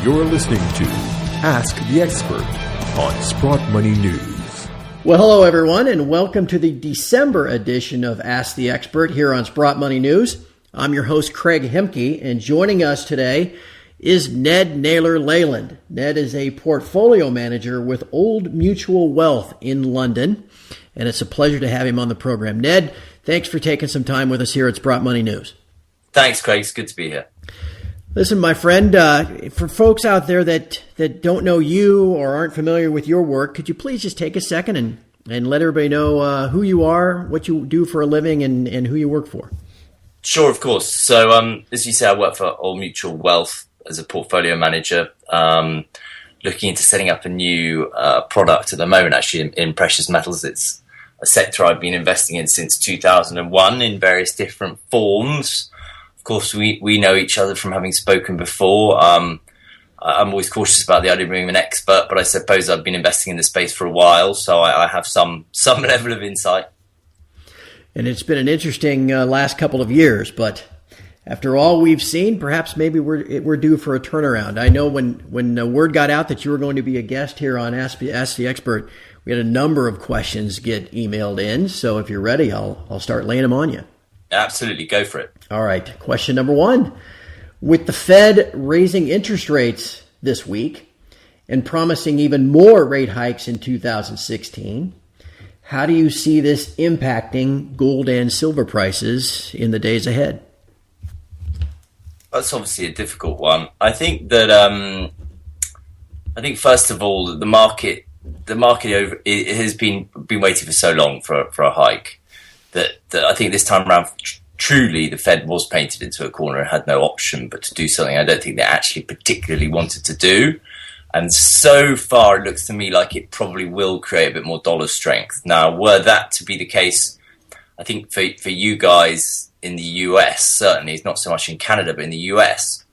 You're listening to Ask the Expert on Sprott Money News. Well, hello everyone, and welcome to the December edition of Ask the Expert here on Sprott Money News. I'm your host, Craig Hemke, and joining us today is Ned Naylor-Leyland. Ned is a portfolio manager with Old Mutual Wealth in London, and it's a pleasure to have him on the program. Ned, thanks for taking some time with us here at Sprott Money News. Thanks, Craig. It's good to be here. Listen, my friend, for folks out there that don't know you or aren't familiar with your work, could you please just take a second and let everybody know who you are, what you do for a living, and who you work for? Sure, of course. So, as you say, I work for Old Mutual Wealth as a portfolio manager, looking into setting up a new product at the moment, actually, in precious metals. It's a sector I've been investing in since 2001 in various different forms. Of course, we know each other from having spoken before. I'm always cautious about the idea of being an expert, but I suppose I've been investing in the space for a while, so I have some level of insight. And it's been an interesting last couple of years, but after all we've seen, perhaps maybe we're due for a turnaround. I know when the word got out that you were going to be a guest here on Ask the Expert, we had a number of questions get emailed in. So if you're ready, I'll start laying them on you. Absolutely, go for it. All right, question number one. With the Fed raising interest rates this week and promising even more rate hikes in 2016, how do you see this impacting gold and silver prices in the days ahead? That's obviously a difficult one. I think that first of all, the market it has been waiting for so long for a hike that I think this time around, truly, the Fed was painted into a corner and had no option but to do something I don't think they actually particularly wanted to do. And so far, it looks to me like it probably will create a bit more dollar strength. Now, were that to be the case, I think for you guys in the US, certainly, it's not so much in Canada, but in the US,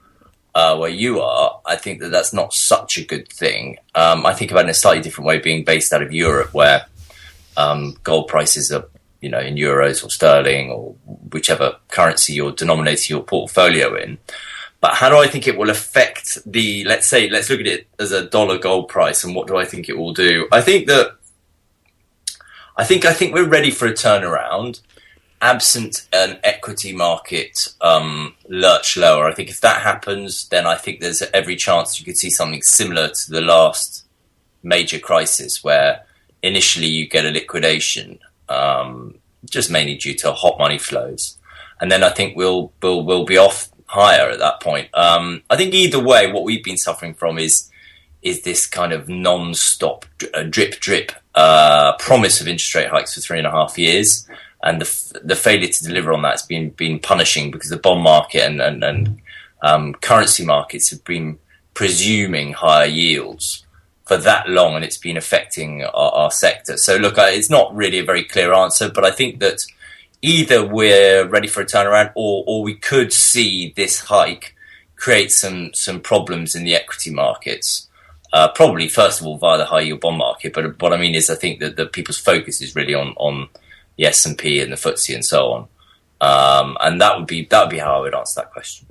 where you are, I think that's not such a good thing. I think about it in a slightly different way, being based out of Europe, where gold prices are, in euros or sterling or whichever currency you're denominating your portfolio in. But how do I think it will affect let's look at it as a dollar gold price, and what do I think it will do? I think we're ready for a turnaround, absent an equity market lurch lower. I think if that happens, then I think there's every chance you could see something similar to the last major crisis, where initially you get a liquidation, just mainly due to hot money flows, and then I think we'll be off higher at that point. I think either way, what we've been suffering from is this kind of non-stop drip promise of interest rate hikes for 3.5 years, and the failure to deliver on that has been punishing, because the bond market and currency markets have been presuming higher yields for that long, and it's been affecting our sector. So look, it's not really a very clear answer, but I think that either we're ready for a turnaround, or we could see this hike create some problems in the equity markets. Probably first of all via the high yield bond market, but what I mean is I think that people's focus is really on the S&P and the FTSE and so on, and that would be how I would answer that question.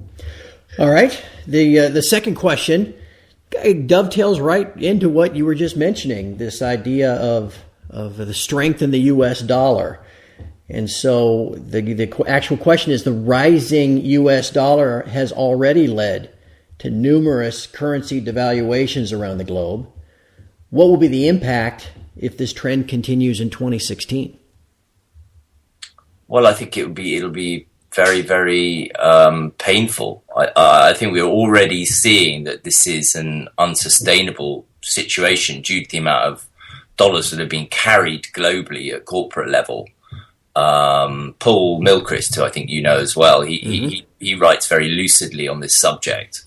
All right, the second question dovetails right into what you were just mentioning, this idea of the strength in the U.S. dollar. And so the actual question is, the rising U.S. dollar has already led to numerous currency devaluations around the globe. What will be the impact if this trend continues in 2016? Well, I think it'll be very, very painful. I think we're already seeing that this is an unsustainable situation due to the amount of dollars that are being carried globally at corporate level. Paul Milchrist, who I think you know as well, he writes very lucidly on this subject,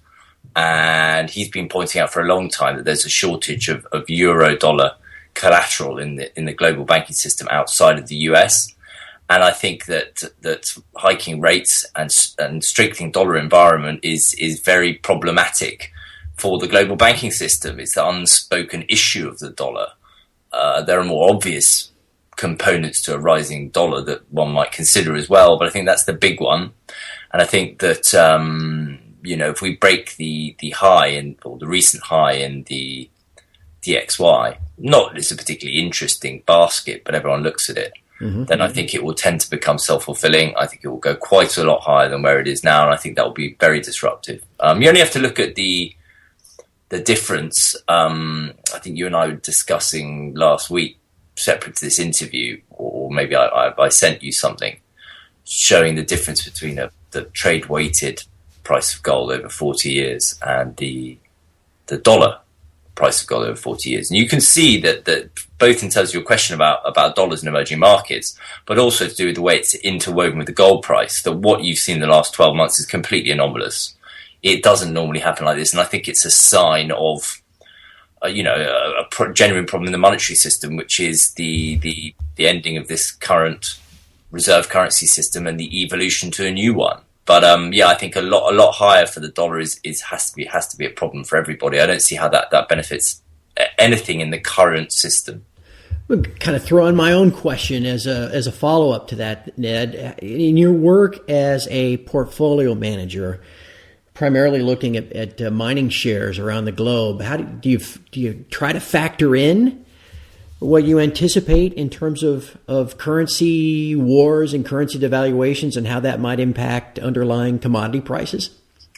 and he's been pointing out for a long time that there's a shortage of euro dollar collateral in the global banking system outside of the US. And I think that hiking rates and strengthening dollar environment is very problematic for the global banking system. It's the unspoken issue of the dollar. There are more obvious components to a rising dollar that one might consider as well, but I think that's the big one. And I think that if we break the high or the recent high in the DXY, not it's a particularly interesting basket, but everyone looks at it, then I think it will tend to become self-fulfilling. I think it will go quite a lot higher than where it is now, and I think that will be very disruptive. You only have to look at the difference. I think you and I were discussing last week, separate to this interview, or maybe I sent you something showing the difference between the trade-weighted price of gold over 40 years and the dollar price of gold over 40 years. And you can see that both in terms of your question about dollars in emerging markets, but also to do with the way it's interwoven with the gold price, that what you've seen in the last 12 months is completely anomalous. It doesn't normally happen like this. And I think it's a sign of, a genuine problem in the monetary system, which is the ending of this current reserve currency system and the evolution to a new one. But I think a lot higher for the dollar has to be a problem for everybody. I don't see how that benefits anything in the current system. I'm kind of throw in my own question as a follow up to that, Ned. In your work as a portfolio manager, primarily looking at mining shares around the globe, how do you try to factor in what you anticipate in terms of currency wars and currency devaluations and how that might impact underlying commodity prices?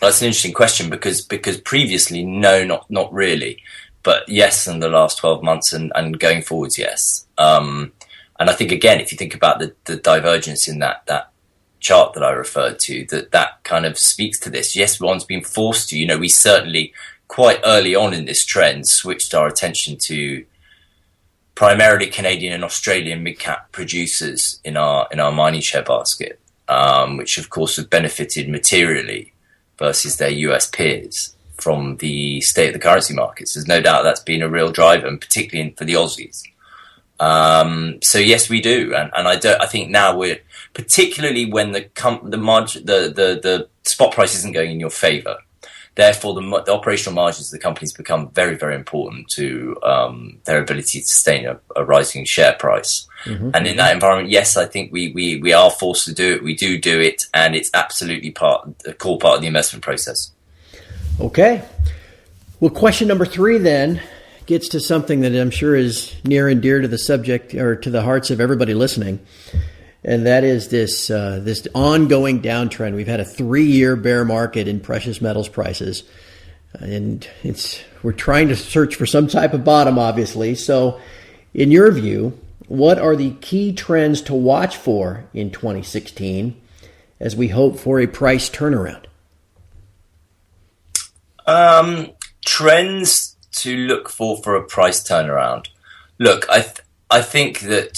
That's an interesting question because previously, no, not really. But yes, in the last 12 months and going forwards, yes. And I think, again, if you think about the divergence in that chart that I referred to, that kind of speaks to this. Yes, one's been forced to, we certainly quite early on in this trend switched our attention to primarily Canadian and Australian mid-cap producers in our mining share basket, which of course have benefited materially versus their US peers from the state of the currency markets. There's no doubt that's been a real driver, and particularly for the Aussies. So yes, we do, and I think now we're particularly when the spot price isn't going in your favour. Therefore, the operational margins of the companies become very, very important to their ability to sustain a rising share price. And in that environment, yes, I think we are forced to do it. We do it, and it's absolutely a core part of the investment process. Okay. Well, question number 3 then gets to something that I'm sure is near and dear to the subject or to the hearts of everybody listening. And that is this ongoing downtrend. We've had a 3-year bear market in precious metals prices, and we're trying to search for some type of bottom, obviously. So, in your view, what are the key trends to watch for in 2016 as we hope for a price turnaround? Trends to look for a price turnaround. Look, I think that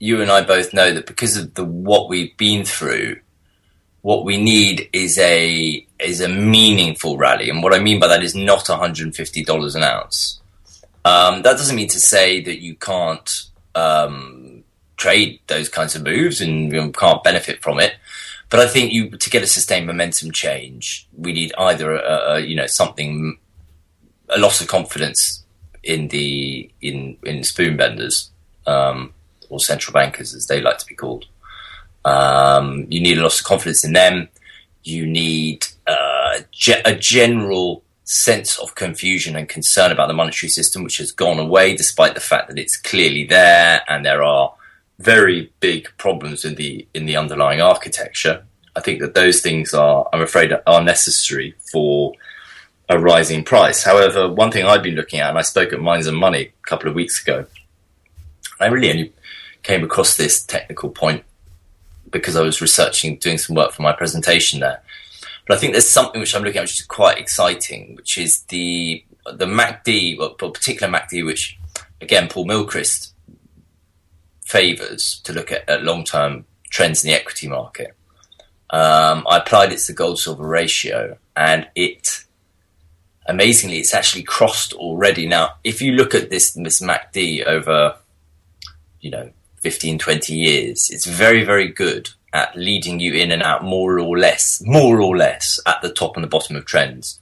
you and I both know that because of what we've been through, what we need is a meaningful rally. And what I mean by that is not $150 an ounce. That doesn't mean to say that you can't trade those kinds of moves and you can't benefit from it. But I think to get a sustained momentum change, we need either a loss of confidence in spoon benders, or central bankers, as they like to be called. You need a loss of confidence in them. You need a general sense of confusion and concern about the monetary system, which has gone away, despite the fact that it's clearly there, and there are very big problems in the underlying architecture. I think that those things I'm afraid, are necessary for a rising price. However, one thing I've been looking at, and I spoke at Mines and Money a couple of weeks ago, I really only came across this technical point because I was doing some work for my presentation there. But I think there's something which I'm looking at which is quite exciting, which is the MACD, or particular MACD, which, again, Paul Milchrist favours to look at long-term trends in the equity market. I applied it to the gold-silver ratio, and amazingly, it's actually crossed already. Now, if you look at this MACD over 15, 20 years, it's very, very good at leading you in and out more or less at the top and the bottom of trends.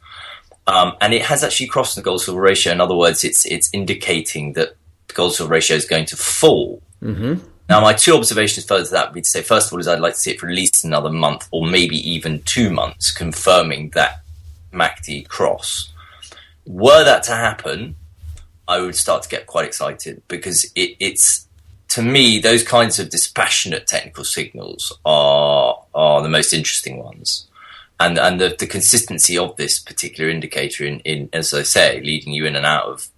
And it has actually crossed the gold-silver ratio. In other words, it's indicating that the gold-silver ratio is going to fall. Mm-hmm. Now, my 2 observations further to that would be to say, first of all, is I'd like to see it for at least another month or maybe even 2 months, confirming that MACD cross. Were that to happen, I would start to get quite excited, because it's, to me, those kinds of dispassionate technical signals are the most interesting ones. And the consistency of this particular indicator in, as I say, leading you in and out of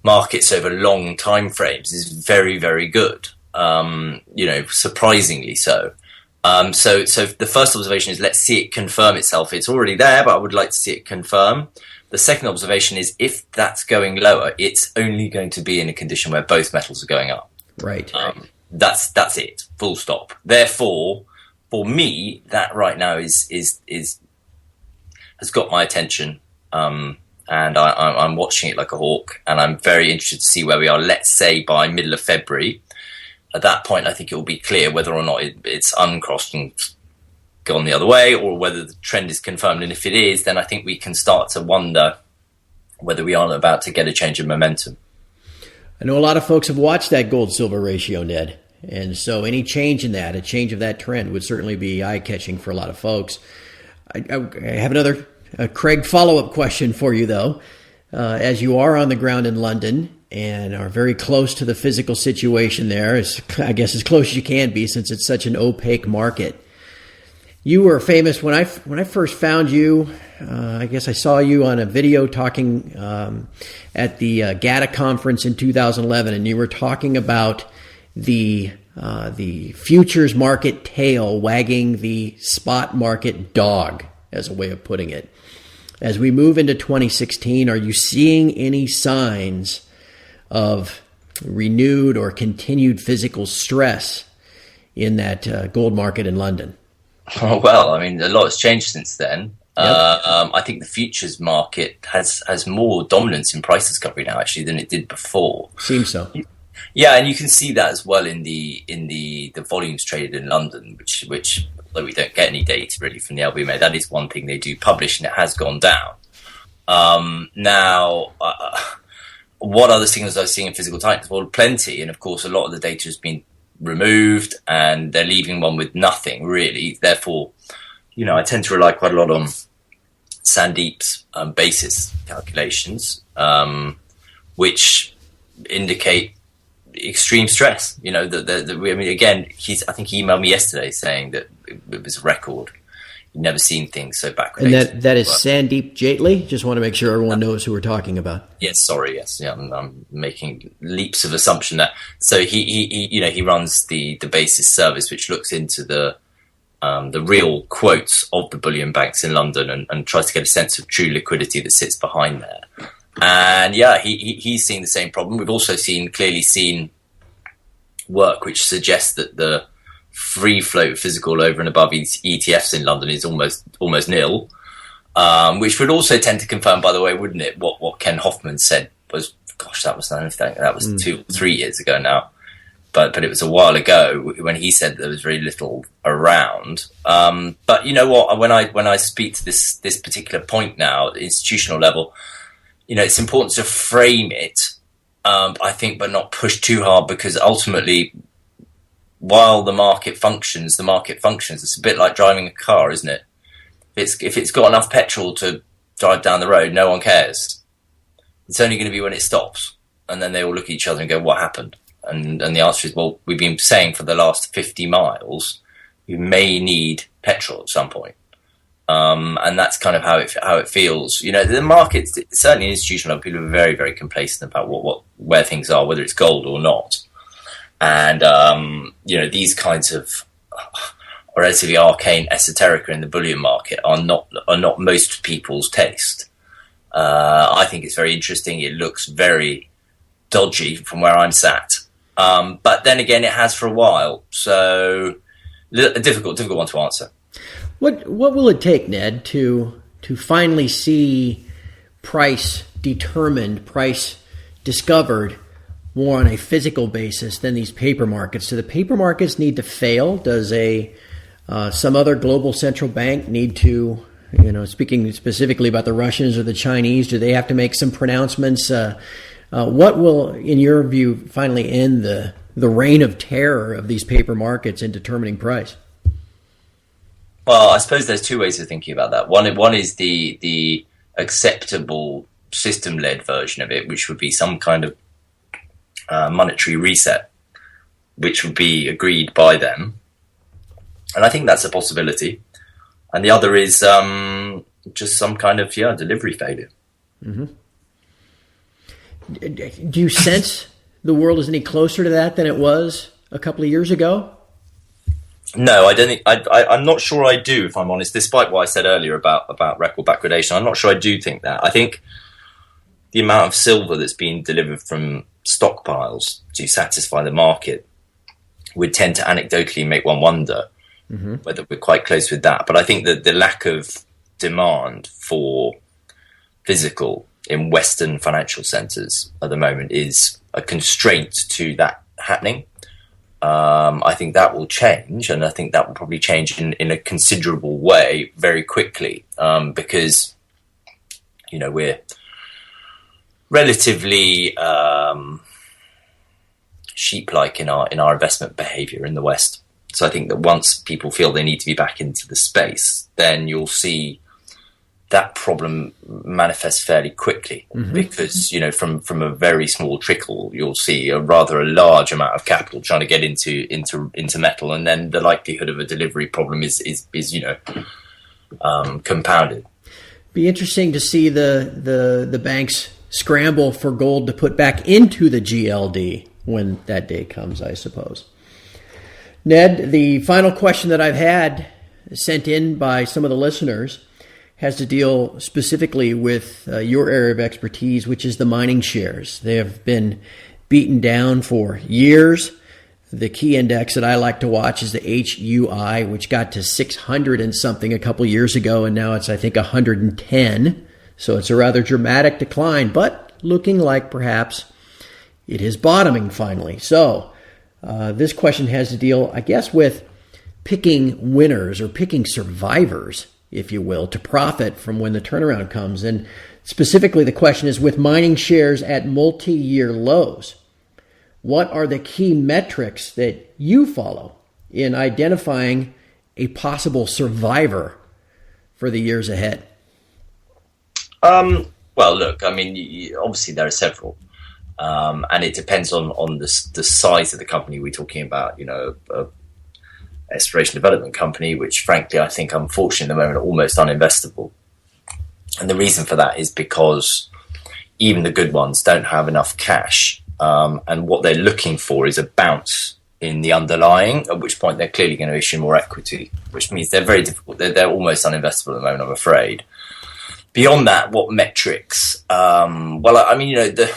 markets over long time frames is very, very good. Surprisingly so. So the first observation is, let's see it confirm itself. It's already there, but I would like to see it confirm. The second observation is, if that's going lower, it's only going to be in a condition where both metals are going up. Right. That's it. Full stop. Therefore, for me, that right now has got my attention, and I'm watching it like a hawk, and I'm very interested to see where we are. Let's say by middle of February. At that point, I think it will be clear whether or not it's uncrossed and gone the other way, or whether the trend is confirmed. And if it is, then I think we can start to wonder whether we aren't about to get a change of momentum. I know a lot of folks have watched that gold-silver ratio, Ned. And so any change in that, a change of that trend, would certainly be eye-catching for a lot of folks. I have another Craig follow-up question for you, though. As you are on the ground in London and are very close to the physical situation there, I guess as close as you can be, since it's such an opaque market. You were famous when I first found you. I guess I saw you on a video talking at the GATA conference in 2011, and you were talking about the futures market tail wagging the spot market dog, as a way of putting it. As we move into 2016, are you seeing any signs of renewed or continued physical stress in that gold market in London? Oh, well, I mean, a lot has changed since then. Yep. I think the futures market has more dominance in price discovery now, actually, than it did before. Seems so. Yeah, and you can see that as well in the volumes traded in London, which although we don't get any data really from the LBMA, that is one thing they do publish, and it has gone down. What other signals I was seeing in physical tightness? Well, plenty, and of course a lot of the data has been removed, and they're leaving one with nothing really. Therefore, I tend to rely quite a lot on Sandeep's basis calculations, which indicate extreme stress. I think he emailed me yesterday saying that it was a record. You've never seen things so backwardated. And that is Sandeep Jaitley. Just want to make sure everyone knows who we're talking about. Yes, yeah, I'm making leaps of assumption there. So he runs the basis service, which looks into the real quotes of the bullion banks in London and tries to get a sense of true liquidity that sits behind there. And yeah, he's seeing the same problem. We've also clearly seen work which suggests that the free float physical over and above ETFs in London is almost nil, which would also tend to confirm, by the way, wouldn't it, what Ken Hoffman said was, gosh, that was 2 or 3 years ago now, but it was a while ago when he said there was very little around. But you know what, when I speak to this particular point now, at the institutional level, it's important to frame it, I think, but not push too hard, because ultimately, while the market functions. It's a bit like driving a car, isn't it? If it's got enough petrol to drive down the road, no one cares. It's only going to be when it stops, and then they all look at each other and go, what happened? And the answer is, well, we've been saying for the last 50 miles, we may need petrol at some point. And that's kind of how it feels. The markets, certainly institutional, people are very, very complacent about where things are, whether it's gold or not. And, these kinds of relatively arcane esoterica in the bullion market are not most people's taste. I think it's very interesting. It looks very dodgy from where I'm sat. But then again, it has for a while. So a difficult one to answer. What will it take, Ned, to finally see price determined, price discovered more on a physical basis than these paper markets? Do the paper markets need to fail? Does some other global central bank need to, speaking specifically about the Russians or the Chinese, do they have to make some pronouncements? What will, in your view, finally end the reign of terror of these paper markets in determining price? Well, I suppose there's two ways of thinking about that. One is the acceptable system-led version of it, which would be some kind of monetary reset, which would be agreed by them. And I think that's a possibility. And the other is just some kind of delivery failure. Mm-hmm. Do you sense the world is any closer to that than it was a couple of years ago? No, I don't think. I'm not sure I do, if I'm honest. Despite what I said earlier about record backwardation, I'm not sure I do think that. I think the amount of silver that's being delivered from stockpiles to satisfy the market would tend to anecdotally make one wonder whether we're quite close with that. But I think that the lack of demand for physical in Western financial centres at the moment is a constraint to that happening. I think that will change, and I think that will probably change in a considerable way very quickly, because we're relatively sheep-like in our investment behaviour in the West. So I think that once people feel they need to be back into the space, then you'll see that problem manifests fairly quickly, because from a very small trickle, you'll see a rather large amount of capital trying to get into metal, and then the likelihood of a delivery problem is compounded. Be interesting to see the banks scramble for gold to put back into the GLD when that day comes, I suppose. Ned, the final question that I've had sent in by some of the listeners has to deal specifically with your area of expertise, which is the mining shares. They have been beaten down for years. The key index that I like to watch is the HUI, which got to 600 and something a couple years ago, and now it's, I think, 110. So it's a rather dramatic decline, but looking like perhaps it is bottoming finally. So this question has to deal, I guess, with picking winners or picking survivors, if you will, to profit from when the turnaround comes. And specifically, the question is, with mining shares at multi-year lows, what are the key metrics that you follow in identifying a possible survivor for the years ahead? Well, look, I mean, obviously there are several, and it depends on the size of the company we're talking about. A exploration development company, which frankly I think unfortunately at the moment are almost uninvestable. And the reason for that is because even the good ones don't have enough cash, and what they're looking for is a bounce in the underlying, at which point they're clearly going to issue more equity, which means they're very difficult. They're almost uninvestable at the moment, I'm afraid. Beyond that, what metrics? The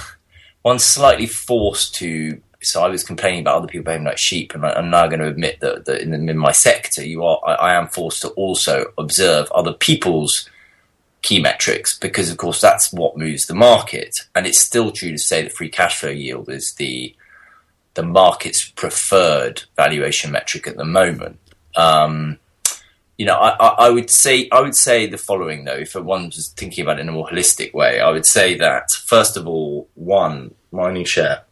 one's slightly forced to. So I was complaining about other people behaving like sheep, and I'm now going to admit that in my sector, I am forced to also observe other people's key metrics, because of course that's what moves the market. And it's still true to say that free cash flow yield is the market's preferred valuation metric at the moment. I would say the following, though, if one was thinking about it in a more holistic way. I would say that first of all, one, mining share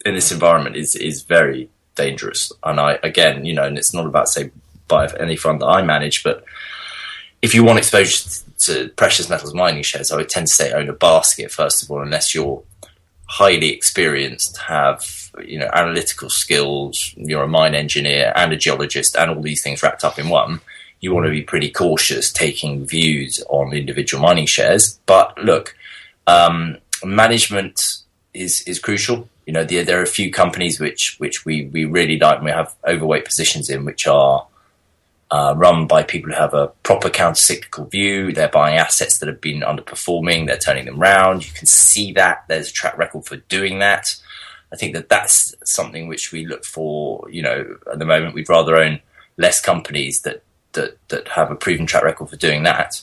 in this environment is very dangerous. And and it's not about, say, by any fund that I manage, but if you want exposure to precious metals mining shares, I would tend to say own a basket, first of all, unless you're highly experienced, have, analytical skills, you're a mine engineer and a geologist and all these things wrapped up in one. You want to be pretty cautious taking views on individual mining shares. But look, management is crucial. There are a few companies which we really like and we have overweight positions in, which are run by people who have a proper counter-cyclical view. They're buying assets that have been underperforming. They're turning them around. You can see that. There's a track record for doing that. I think that's something which we look for. At the moment, we'd rather own less companies that have a proven track record for doing that.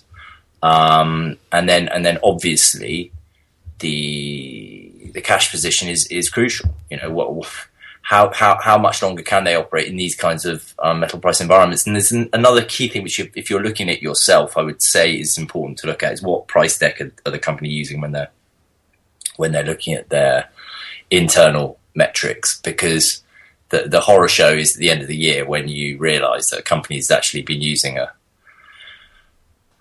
And then obviously the cash position is crucial. How much longer can they operate in these kinds of metal price environments? And there's another key thing which, if you're looking at yourself, I would say is important to look at, is what price deck are the company using when they're looking at their internal metrics, because the horror show is at the end of the year when you realise that a company's actually been using a,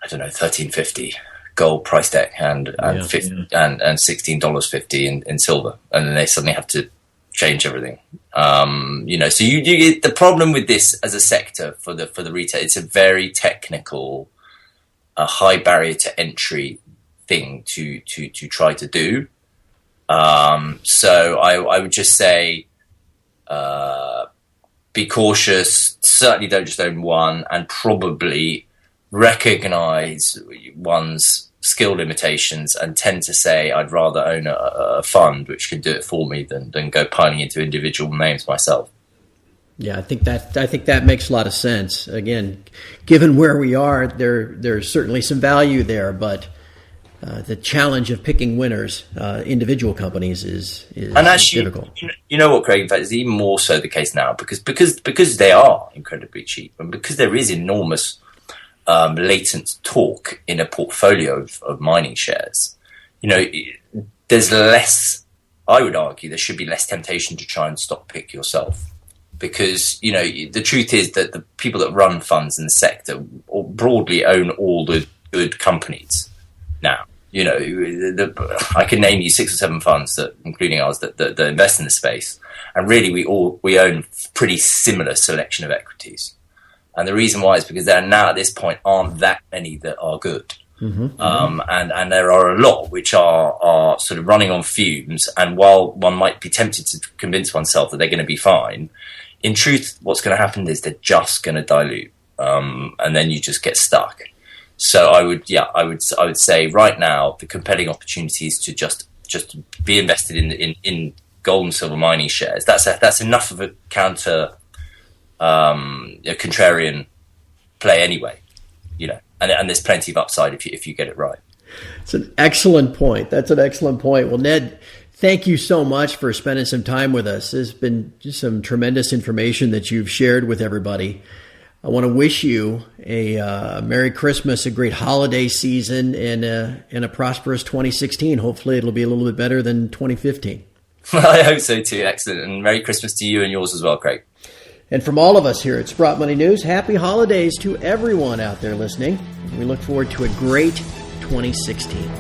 I don't know, $13.50 gold price deck and $16.50 in silver, and then they suddenly have to change everything. So you get the problem with this as a sector for the retail. It's a very technical, a high barrier to entry thing to try to do. So I would just say, be cautious. Certainly don't just own one, and probably recognize one's skill limitations and tend to say I'd rather own a fund which can do it for me than go piling into individual names myself. Yeah, I think that makes a lot of sense. Again, given where we are, there's certainly some value there, but the challenge of picking winners, individual companies, is and actually difficult. You know what, Craig? In fact, it's even more so the case now because they are incredibly cheap, and because there is enormous latent torque in a portfolio of mining shares. There's less. I would argue there should be less temptation to try and stock pick yourself, because the truth is that the people that run funds in the sector broadly own all the good companies. Now, I can name you 6 or 7 funds that, including ours, that invest in the space, and really we own pretty similar selection of equities. And the reason why is because there now at this point aren't that many that are good. And there are a lot which are sort of running on fumes. And while one might be tempted to convince oneself that they're going to be fine, in truth, what's going to happen is they're just going to dilute. And then you just get stuck. So I would say right now, the compelling opportunity is to just be invested in gold and silver mining shares. That's enough of a counter, a contrarian play anyway, and there's plenty of upside if you get it right. It's an excellent point. That's an excellent point. Well, Ned, thank you so much for spending some time with us. There's been just some tremendous information that you've shared with everybody. I want to wish you a Merry Christmas, a great holiday season, and a prosperous 2016. Hopefully it'll be a little bit better than 2015. I hope so too. Excellent. And Merry Christmas to you and yours as well, Craig. And from all of us here at Sprott Money News, happy holidays to everyone out there listening. We look forward to a great 2016.